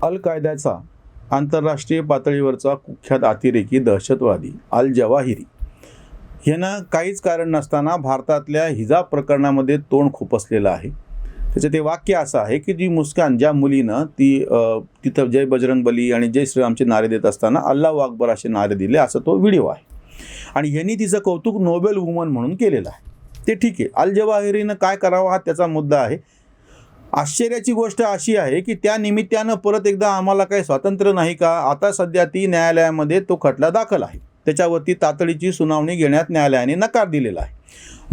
अल कायद्याचा आंतरराष्ट्रीय पातळीवरचा कुख्यात अतिरेकी दहशतवादी अल जवाहिरी यानं काहीच कारण नसताना भारतातल्या हिजाब प्रकरणामध्ये तोंड खुपसलेलं आहे. त्याचं ते वाक्य असं आहे की जी मुस्कान ज्या मुलीनं तिथं जय बजरंग बली आणि जय श्रीरामचे नारे देत असताना अल्लाहू अकबर असे नारे दिले, असं तो व्हिडिओ आहे. आणि ह्यांनी तिचं कौतुक नोबेल वुमन म्हणून केलेलं आहे. ते ठीक आहे, अल जवाहिरीनं काय करावं हा त्याचा मुद्दा आहे. आश्चर्याची गोष्ट अशी आहे की त्या निमित्तानं परत एकदा आम्हाला काही स्वातंत्र्य नाही का? आता सध्या ती न्यायालयामध्ये तो खटला दाखल आहे. त्याच्यावरती तातडीची सुनावणी घेण्यात न्यायालयाने नकार दिलेला आहे.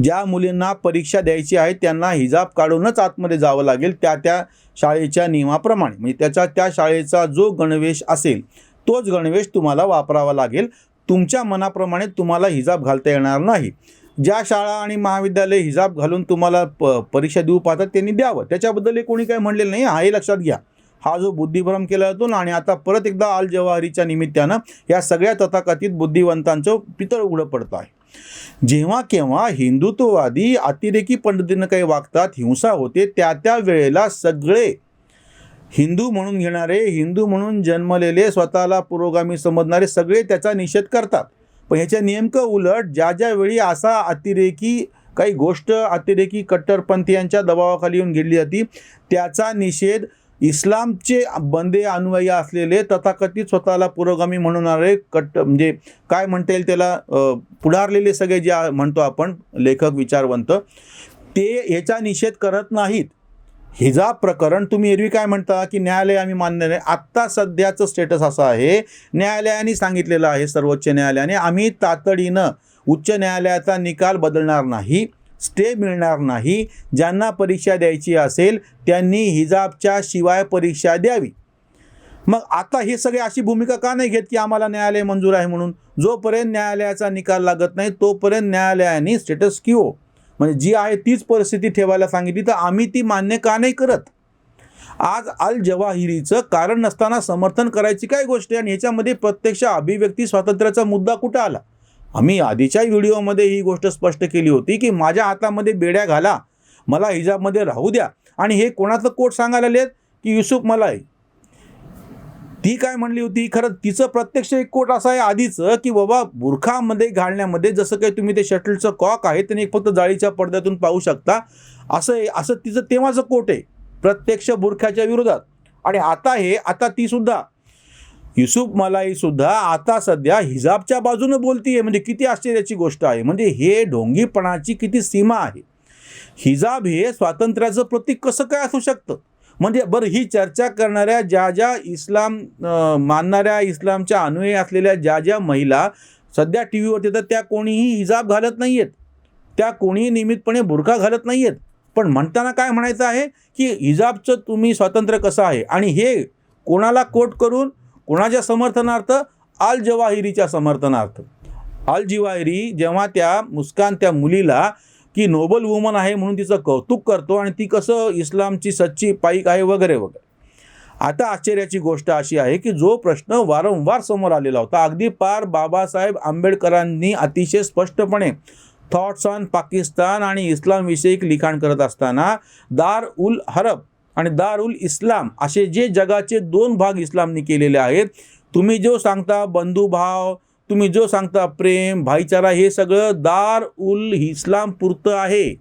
ज्या मुलींना परीक्षा द्यायची आहे त्यांना हिजाब काढूनच आतमध्ये जावं लागेल त्या शाळेच्या नियमाप्रमाणे. म्हणजे त्या शाळेचा जो गणवेश असेल तोच गणवेश तुम्हाला वापरावा लागेल. तुमच्या मनाप्रमाणे तुम्हाला हिजाब घालता येणार नाही. ज्या शाळा आणि महाविद्यालय हिजाब घालून तुम्हाला परीक्षा देऊ पाहतात त्यांनी द्यावं, त्याच्याबद्दल कोणी काही म्हणलेलं नाही. हे लक्षात घ्या. हा जो बुद्धिभ्रम केला जातो ना, आणि आता परत एकदा अल जवाहिरीच्या निमित्तानं या सगळ्या तथाकथित बुद्धिवंतांचं पितळ उघडं पडतं आहे. जेव्हा केव्हा हिंदुत्ववादी अतिरेकी पद्धतीनं काही वागतात, हिंसा होते, त्या वेळेला सगळे हिंदू म्हणून घेणारे, हिंदू म्हणून जन्मलेले, स्वतःला पुरोगामी समजणारे सगळे त्याचा निषेध करतात. पण ह्याच्या नेमकं उलट ज्या वेळी असा काही गोष्ट अतिरेकी कट्टरपंथीयांच्या दबावाखाली येऊन गेली जाती, त्याचा निषेध इस्लामचे बंदे अनुयायी असलेले तथाकथित स्वतःला पुरोगामी म्हणणारे म्हणजे काय म्हणता येईल त्याला, पुढारलेले सगळे जे म्हणतो आपण लेखक विचारवंत, ते ह्याचा निषेध करत नाहीत. हिजाब प्रकरण तुम्ही एरवी काय म्हणता की न्यायालय आम्ही मान्य नाही. आत्ता सध्याचं स्टेटस असं आहे, न्यायालयाने सांगितलेलं आहे, सर्वोच्च न्यायालयाने, आम्ही तातडीनं उच्च न्यायालयाचा निकाल बदलणार नाही, स्टे मिळणार नाही. ज्यांना परीक्षा द्यायची असेल त्यांनी हिजाबच्या शिवाय परीक्षा द्यावी. मग आता हे सगळे अशी भूमिका का नाही घेत की आम्हाला न्यायालय मंजूर आहे म्हणून? जोपर्यंत न्यायालयाचा निकाल लागत नाही तोपर्यंत न्यायालयाने स्टेटस क्वो म्हणजे जी आहे तीच परिस्थिती ठेवायला सांगितली, तर आम्ही ती मान्य का नाही करत? आज अल जवाहिरीचं कारण नसताना समर्थन करायची काय गोष्ट आहे? आणि ह्याच्यामध्ये प्रत्यक्ष अभिव्यक्ती स्वातंत्र्याचा मुद्दा कुठं आला? आम्ही आधीच्या व्हिडिओमध्ये ही गोष्ट स्पष्ट केली होती की माझ्या हातामध्ये बेड्या घाला, मला हिजाबमध्ये राहू द्या. आणि हे कोणाचं कोट सांगायला आलेत की युसुफ मलाई. ती काय म्हणली होती? खरं तिचं प्रत्यक्ष एक कोट असं आहे आधीचं की बाबा बुरखामध्ये घालण्यामध्ये जसं काही तुम्ही ते शटलचं कॉक आहे त्यांनी फक्त जाळीच्या पडद्यातून पाहू शकता, असं तिचं तेव्हाचं कोट आहे प्रत्यक्ष बुरख्याच्या विरोधात. आणि आता ती सुद्धा युसुफ मलाई सुद्धा आता सध्या हिजाबच्या बाजूनं बोलतीये. म्हणजे किती आश्चर्याची गोष्ट आहे. म्हणजे हे ढोंगीपणाची किती सीमा आहे. हिजाब हे स्वातंत्र्याचं प्रतीक कसं काय असू शकतं? म्हणजे बरं, ही चर्चा करणाऱ्या ज्या इस्लाम मानणाऱ्या, इस्लामच्या अनुयायी असलेल्या ज्या महिला सध्या टी व्हीवरती येतात त्या कोणीही हिजाब घालत नाही आहेत, त्या कोणीही नियमितपणे बुरखा घालत नाही आहेत. पण म्हणताना काय म्हणायचं आहे की हिजाबचं तुम्ही स्वातंत्र्य कसं आहे? आणि हे कोणाला कोट करून, कोणाच्या समर्थनार्थ? अल जवाहिरीच्या समर्थनार्थ. अल जवाहिरी जेव्हा त्या मुलीला की नोबल वुमन आहे म्हणून तिचं कौतुक करतो आणि ती कसं इस्लामची सच्ची पाईक आहे वगैरे वगैरे. आता आश्चर्याची गोष्ट अशी आहे की जो प्रश्न वारंवार समोर आलेला होता, अगदी पार बाबासाहेब आंबेडकरांनी अतिशय स्पष्टपणे थॉट्स ऑन पाकिस्तान आणि इस्लामविषयक लिखाण करत असताना दार उल हरब आणि दार उल इस्लाम असे जे जगाचे दोन भाग इस्लामने केलेले आहेत. तुम्ही जो सांगता बंधुभाव, तुम्ही जो सांगता प्रेम, भाईचारा, हे सगळं दार उल इस्लाम पुरतं आहे.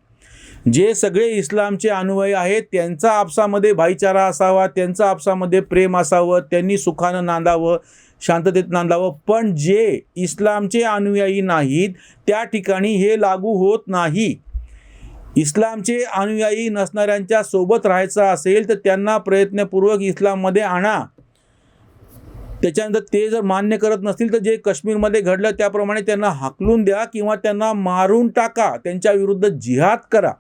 जे सगळे इस्लामचे अनुयायी आहेत त्यांचा आपसामध्ये भाईचारा असावा, त्यांचा आपसामध्ये प्रेम असावं, त्यांनी सुखानं नांदावं, शांततेत नांदावं. पण जे इस्लामचे अनुयायी नाहीत त्या ठिकाणी हे लागू होत नाही. इस्लामचे अनुयायी नसणाऱ्यांच्या सोबत राहायचं असेल तर त्यांना प्रयत्नपूर्वक इस्लाममध्ये आणा. त्याच्यानंतर ते जर मान्य करत नसतील तर जे काश्मीरमध्ये घडलं त्याप्रमाणे त्यांना हाकलून द्या किंवा त्यांना मारून टाका, त्यांच्या विरुद्ध जिहाद करा.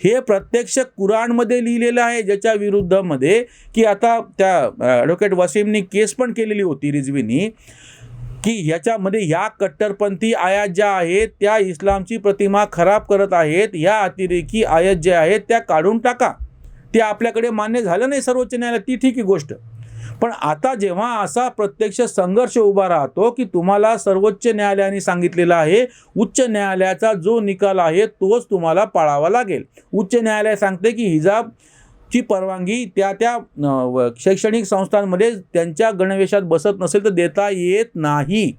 हे प्रत्यक्ष कुराणमध्ये लिहिलेलं आहे, ज्याच्या विरुद्धमध्ये की आता त्या ॲडव्होकेट वसीमनी केस पण केलेली होती रिझवीनी, की ह्याच्यामध्ये ह्या कट्टरपंथी आयात ज्या आहेत त्या इस्लामची प्रतिमा खराब करत आहेत. ह्या अतिरेकी आयात ज्या आहेत त्या काढून टाका. ते आपल्याकडे मान्य झालं नाही सर्वोच्च न्यायालयात, ती ठीक आहे गोष्ट. पण आता जेव्हा असा प्रत्यक्ष संघर्ष उभा राहतो की तुम्हाला सर्वोच्च न्यायालयाने सांगितलेलं आहे, उच्च न्यायालयाचा जो निकाल आहे तोच तुम्हाला पाळावा लागेल. उच्च न्यायालय सांगते की हिजाब ची परवानगी त्या शैक्षणिक संस्थांमध्ये त्यांच्या गणवेशात बसत नसेल तर देता येत नाही.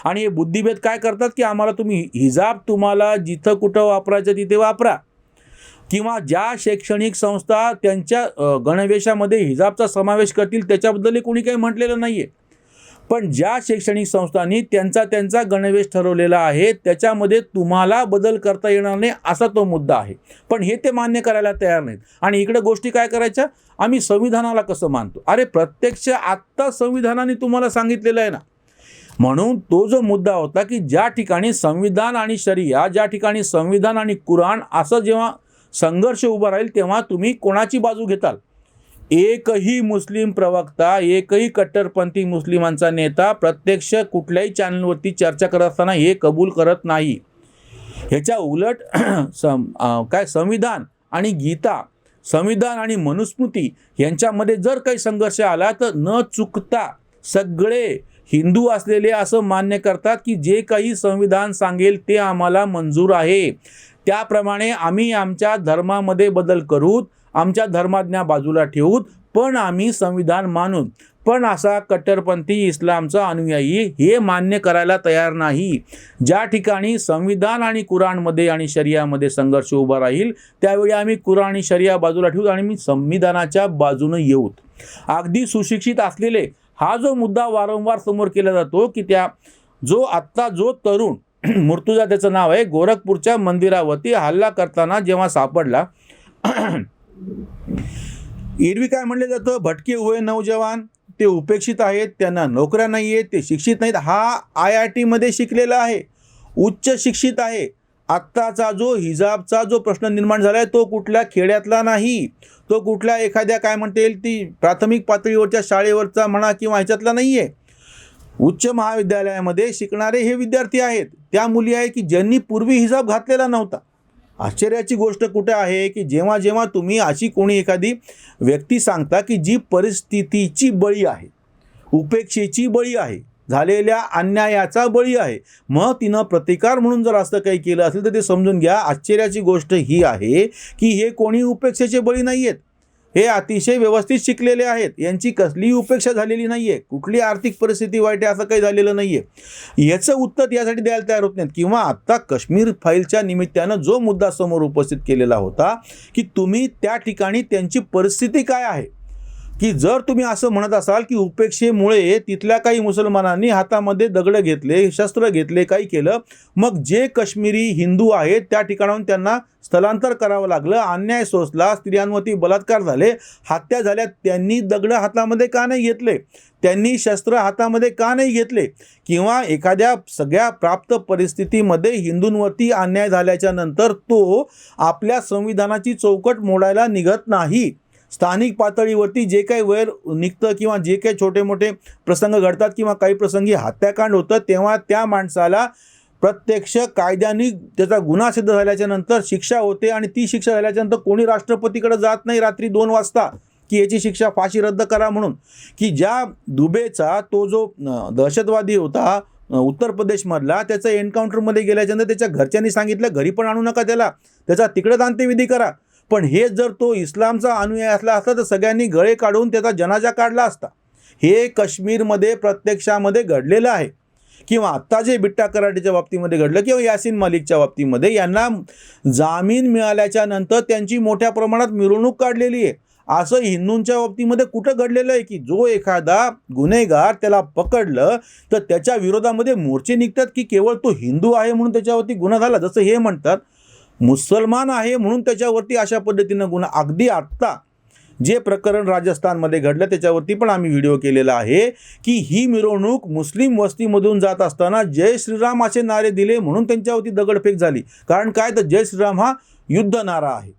आणि हे बुद्धिभेद काय करतात की आम्हाला तुम्ही हिजाब तुम्हाला जिथं कुठं वापरायचं तिथे वापरा, किंवा ज्या शैक्षणिक संस्था त्यांच्या गणवेशामध्ये हिजाबचा समावेश करतील त्याच्याबद्दलही कोणी काही म्हटलेलं नाही आहे. पण ज्या शैक्षणिक संस्थांनी त्यांचा गणवेश ठरवलेला आहे त्याच्यामध्ये तुम्हाला बदल करता येणार नाही असा तो मुद्दा आहे. पण हे ते मान्य करायला तयार नाहीत. आणि इकडे गोष्टी काय करायच्या, आम्ही संविधानाला कसं मानतो. अरे प्रत्यक्ष आत्ता संविधानाने तुम्हाला सांगितलेलं आहे ना. म्हणून तो जो मुद्दा होता की ज्या ठिकाणी संविधान आणि शरिया, ज्या ठिकाणी संविधान आणि कुराण असं जेव्हा संघर्ष उभा राहील तेव्हा तुम्ही कोणाची बाजू घेताल. एकही मुस्लिम प्रवक्ता, एकही कट्टरपंथी मुस्लिमांचा नेता प्रत्यक्ष कुठल्याही चॅनलवरती चर्चा करत असताना हे कबूल करत नाही. ह्याच्या उलट संविधान आणि गीता, संविधान आणि मनुस्मृती यांच्यामध्ये जर काही संघर्ष आला तर न चुकता सगळे हिंदू असलेले असं मान्य करतात की जे काही संविधान सांगेल ते आम्हाला मंजूर आहे, त्याप्रमाणे आम्ही आमच्या धर्मामध्ये बदल करूत, आमच्या धर्माज्ञा बाजूला ठेवूत, पण आम्ही संविधान मानून. पण असा कट्टरपंथी इस्लामचा अनुयायी हे मान्य करायला तयार नाही. ज्या ठिकाणी संविधान आणि कुराणमध्ये आणि शरियामध्ये संघर्ष उभा राहील त्यावेळी आम्ही कुराण आणि शरिया बाजूला ठेवूत आणि मी संविधानाच्या बाजूने येऊत. अगदी सुशिक्षित असलेले हा जो मुद्दा वारंवार समोर केला जातो की जो तरुण मुर्तुजा त्याचं नाव आहे, गोरखपूरच्या मंदिरावरती हल्ला करताना जेव्हा सापडला, एरवी काय म्हणलं जातं, भटके हुए नौजवान, ते उपेक्षित आहेत, त्यांना नोकऱ्या नाही आहेत, ते शिक्षित नाहीत. हा IIT मध्ये शिकलेला आहे, उच्च शिक्षित आहे. आत्ताचा जो हिजाबचा जो प्रश्न निर्माण झाला आहे तो कुठल्या खेड्यातला नाही, तो कुठल्या एखाद्या काय म्हणता येईल ती प्राथमिक पातळीवरच्या शाळेवरचा म्हणा किंवा ह्याच्यातला नाही आहे. उच्च महाविद्यालयामध्ये शिकणारे हे विद्यार्थी आहेत, त्या मुली आहे की ज्यांनी पूर्वी हिजाब घातलेला नव्हता. आश्चर्याची गोष्ट कुठे आहे की जेव्हा जेव्हा तुम्ही अशी कोणी एखादी व्यक्ती सांगता की जी परिस्थितीची बळी आहे, उपेक्षेची बळी आहे, झालेल्या अन्यायाचा बळी आहे, मग तिनं प्रतिकार म्हणून जर असं काही केलं असेल तर ते समजून घ्या. आश्चर्याची गोष्ट ही आहे की हे कोणी उपेक्षेचे बळी नाही आहेत, हे अतिशय व्यवस्थित शिकलेले आहेत, यांची कसलीही उपेक्षा झालेली नाही आहे, कुठली आर्थिक परिस्थिती वाईट आहे असं काही झालेलं नाही आहे. याचं उत्तर यासाठी द्यायला तयार होत नाहीत. किंवा आत्ता काश्मीर फाईलच्या निमित्तानं जो मुद्दा समोर उपस्थित केलेला होता की तुम्ही त्या ठिकाणी त्यांची परिस्थिती काय आहे, की जर तुम्ही असं म्हणत असाल की उपेक्षेमुळे तिथल्या काही मुसलमानांनी हातामध्ये दगड घेतले, शस्त्र घेतले, काही केलं, मग जे काश्मीरी हिंदू आहेत त्या ठिकाणाहून त्यांना स्थलांतर करावं लागलं, अन्याय सोसला, स्त्रियांवरती बलात्कार झाले, हत्या झाल्या, त्यांनी दगड हातामध्ये का नाही घेतले, त्यांनी शस्त्र हातामध्ये का नाही घेतले, किंवा एखाद्या सगळ्या प्राप्त परिस्थितीमध्ये हिंदूंवरती अन्याय झाल्याच्या नंतर तो आपल्या संविधानाची चौकट मोडायला निघत नाही. स्थानिक पातळीवरती जे काही वैर निघतं किंवा जे काही छोटे मोठे प्रसंग घडतात किंवा काही प्रसंगी हत्याकांड होतं तेव्हा त्या माणसाला प्रत्यक्ष कायद्याने त्याचा गुन्हा सिद्ध झाल्याच्या नंतर शिक्षा होते. आणि ती शिक्षा झाल्याच्या नंतर कोणी राष्ट्रपतीकडे जात नाही रात्री 2 वाजता की याची शिक्षा फाशी रद्द करा म्हणून. की ज्या दुबेचा तो जो दहशतवादी होता उत्तर प्रदेशमधला, त्याचं एन्काउंटरमध्ये गेल्याच्यानंतर त्याच्या घरच्यांनी सांगितलं घरी पण आणू नका त्याचा तिकडेच अंत्यविधी करा. पण हे जर तो इस्लामचा अनुयायी असला असता तर सगळ्यांनी गळे काढून त्याचा जनाजा काढला असता. हे काश्मीरमध्ये प्रत्यक्षामध्ये घडलेलं आहे. किंवा आत्ता जे बिट्टा कराटेच्या बाबतीमध्ये घडलं किंवा यासीन मलिकच्या बाबतीमध्ये यांना जामीन मिळाल्याच्या नंतर त्यांची मोठ्या प्रमाणात मिरवणूक काढलेली आहे. असं हिंदूंच्या बाबतीमध्ये कुठं घडलेलं आहे की जो एखादा गुन्हेगार त्याला पकडलं तर त्याच्या विरोधामध्ये मोर्चे निघतात की केवळ तो हिंदू आहे म्हणून त्याच्यावरती गुन्हा झाला, जसं हे म्हणतात मुसलमान आहे म्हणून त्याच्यावरती अशा पद्धतीनं गुन्हा. अगदी आत्ता जे प्रकरण राजस्थानमध्ये घडलं त्याच्यावरती पण आम्ही व्हिडिओ केलेला आहे की ही मिरवणूक मुस्लिम वस्तीमधून जात असताना जय श्रीराम असे नारे दिले म्हणून त्यांच्यावरती दगडफेक झाली. कारण काय तर जय श्रीराम हा युद्ध नारा आहे.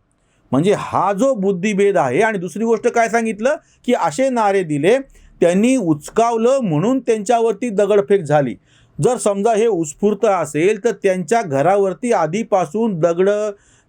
म्हणजे हा जो बुद्धिभेद आहे. आणि दुसरी गोष्ट काय सांगितलं की असे नारे दिले, त्यांनी उचकावलं म्हणून त्यांच्यावरती दगडफेक झाली. जर समजा हे उत्स्फूर्त असेल तर त्यांच्या घरावरती आधीपासून दगड,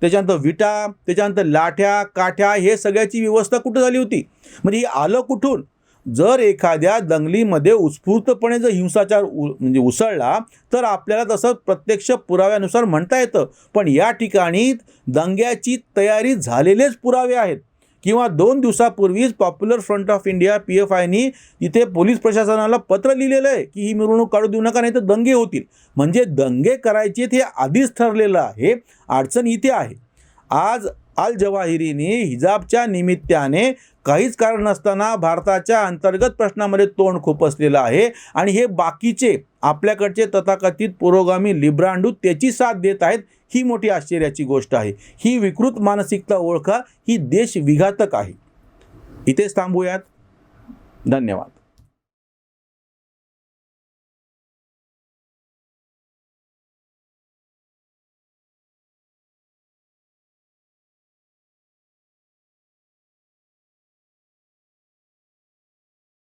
त्याच्यानंतर विटा, त्याच्यानंतर लाठ्या काठ्या हे सगळ्याची व्यवस्था कुठं झाली होती. म्हणजे हे आलं कुठून. जर एखाद्या दंगलीमध्ये उत्स्फूर्तपणे जर हिंसाचार म्हणजे उसळला तर आपल्याला तसं प्रत्यक्ष पुराव्यानुसार म्हणता येतं. पण या ठिकाणी दंग्याची तयारी झालेलेच पुरावे आहेत किंवा 2 दिवसापूर्वीच पॉप्युलर फ्रंट ऑफ इंडिया PFIनी इथे पोलीस प्रशासनाला पत्र लिहिलेलं आहे की ही मिरवणूक काढू देऊ नका, नाही तर दंगे होतील. म्हणजे दंगे करायचे ते आधीच ठरलेलं आहे. अडचण इथे आहे. आज अल जवाहिरीने हिजाबच्या निमित्ताने काहीच कारण नसताना भारताच्या अंतर्गत प्रश्नामध्ये तोंड खुपसलेलं आहे आणि हे बाकीचे आपल्याकडचे तथाकथित पुरोगामी लिब्रांडू त्याची साथ देत आहेत. ही मोठी आश्चर्याची गोष्ट आहे. ही विकृत मानसिकता ओळखा, ही देश विघातक आहे. इथेच थांबूयात. धन्यवाद.